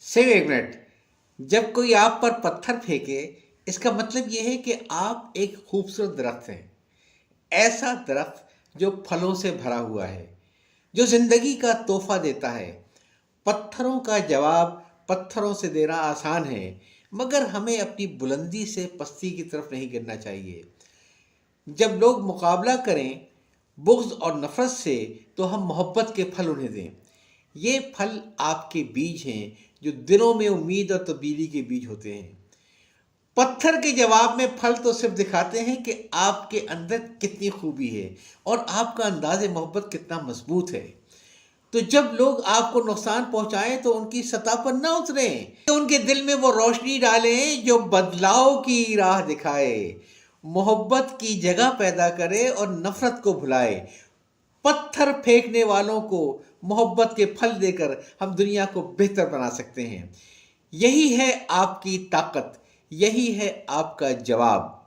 सिर्फ एक मिनट। जब कोई आप पर पत्थर फेंके, इसका मतलब यह है कि आप एक खूबसूरत दरख्त हैं। ऐसा दरख्त जो फलों से भरा हुआ है, जो जिंदगी का तोहफा देता है। पत्थरों का जवाब पत्थरों से देना आसान है, मगर हमें अपनी बुलंदी से पस्ती की तरफ नहीं गिरना चाहिए। जब लोग मुकाबला करें बुग़्ज़ और नफ़रत से, तो हम मोहब्बत के फल उन्हें दें। ये फल आपके बीज हैं, जो दिलों में उम्मीद और तब्दीली के बीज होते हैं। पत्थर के जवाब में फल तो सिर्फ दिखाते हैं कि आपके अंदर कितनी खूबी है और आपका अंदाज़ मोहब्बत कितना मजबूत है। तो जब लोग आपको नुकसान पहुंचाएं, तो उनकी सतह पर ना उतरें, तो उनके दिल में वो रोशनी डालें जो बदलाव की राह दिखाए, मोहब्बत की जगह पैदा करे और नफरत को भुलाए। पत्थर फेंकने वालों को मोहब्बत के फल देकर हम दुनिया को बेहतर बना सकते हैं। यही है आपकी ताकत, यही है आपका जवाब।